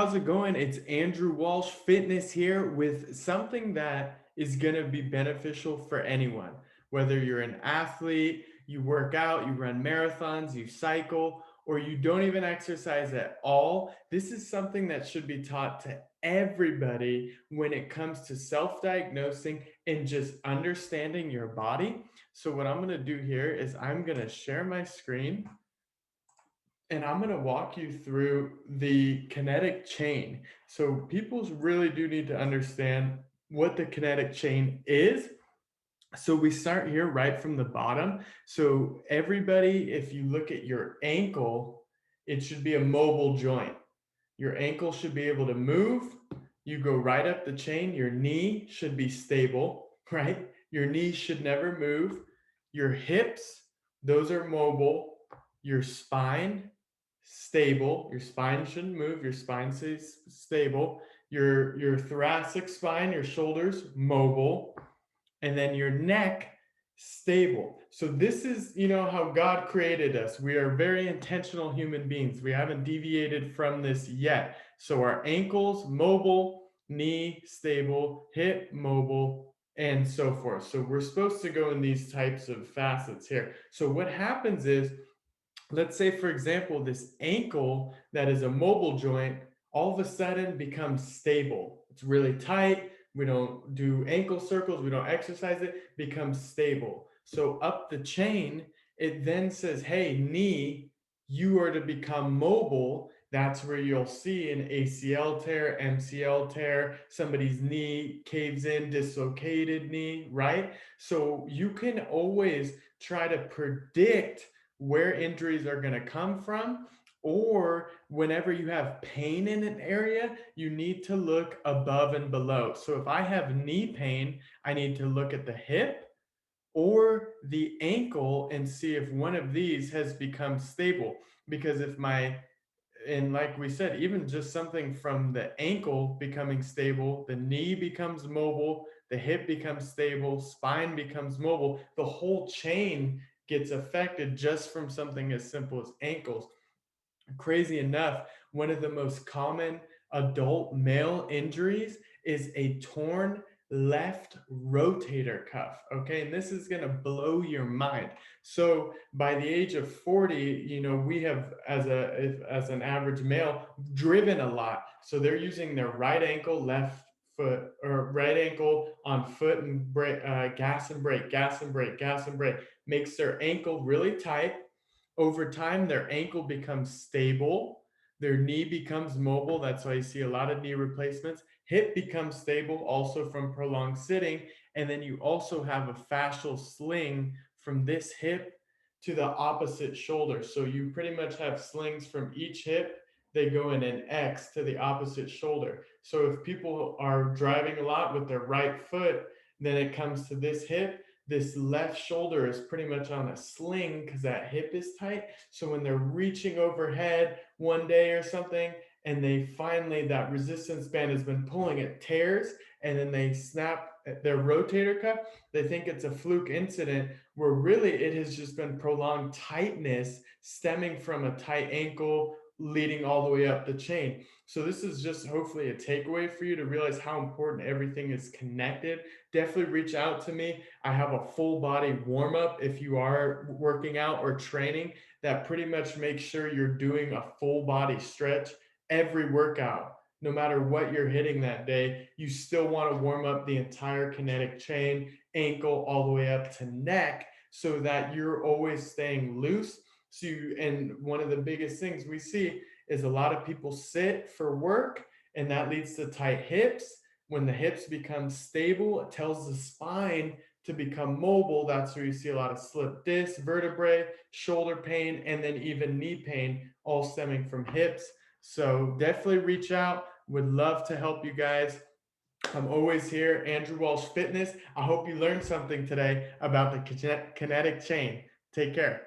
how's it going? It's Andrew Walsh Fitness here with something that is going to be beneficial for anyone. Whether you're an athlete, you work out, you run marathons, you cycle, or you don't even exercise at all, this is something that should be taught to everybody when it comes to self-diagnosing and just understanding your body. So what I'm going to do here is I'm going to share my screen and I'm going to walk you through the kinetic chain. So people really do need to understand what the kinetic chain is. So we start here right from the bottom. So everybody, if you look at your ankle, it should be a mobile joint. Your ankle should be able to move. You go right up the chain. Your knee should be stable, right? Your knees should never move. Your hips, those are mobile. Your spine, stable. Your spine shouldn't move. Your spine stays stable. Your thoracic spine, your shoulders, mobile. And then your neck, stable. So this is, how God created us. We are very intentional human beings. We haven't deviated from this yet. So our ankles, mobile, knee, stable, hip, mobile, and so forth. So we're supposed to go in these types of facets here. So what happens is, let's say, for example, this ankle that is a mobile joint all of a sudden becomes stable. It's really tight. We don't do ankle circles. We don't exercise it. Becomes stable. So up the chain, it then says, hey, knee, you are to become mobile. That's where you'll see an ACL tear, MCL tear, somebody's knee caves in, dislocated knee, right? So you can always try to predict where injuries are going to come from, or whenever you have pain in an area, you need to look above and below. So if I have knee pain, I need to look at the hip or the ankle and see if one of these has become stable. Because and like we said, even just something from the ankle becoming stable, the knee becomes mobile, the hip becomes stable, spine becomes mobile, the whole chain gets affected just from something as simple as ankles. Crazy enough, one of the most common adult male injuries is a torn left rotator cuff. Okay, and this is going to blow your mind. So by the age of 40, we have, as an average male, driven a lot. So they're using their right ankle, left foot, or right ankle on foot, and brake, gas and brake, gas and brake, gas and brake, makes their ankle really tight. Over time, their ankle becomes stable, their knee becomes mobile. That's why you see a lot of knee replacements. Hip becomes stable also from prolonged sitting. And then you also have a fascial sling from this hip to the opposite shoulder. So you pretty much have slings from each hip. They go in an X to the opposite shoulder. So if people are driving a lot with their right foot, then it comes to this hip. This left shoulder is pretty much on a sling because that hip is tight. So when they're reaching overhead one day or something, and that resistance band has been pulling, it tears, and then they snap their rotator cuff, they think it's a fluke incident, where really it has just been prolonged tightness stemming from a tight ankle leading all the way up the chain. So this is just hopefully a takeaway for you to realize how important everything is connected. Definitely reach out to me. I have a full body warm up if you are working out or training, that pretty much makes sure you're doing a full body stretch every workout. No matter what you're hitting that day, you still want to warm up the entire kinetic chain, ankle all the way up to neck, so that you're always staying loose. And one of the biggest things we see is a lot of people sit for work, and that leads to tight hips. When the hips become stable, it tells the spine to become mobile. That's where you see a lot of slip disc, vertebrae, shoulder pain, and then even knee pain, all stemming from hips. So definitely reach out. Would love to help you guys. I'm always here, Andrew Walsh Fitness. I hope you learned something today about the kinetic chain. Take care.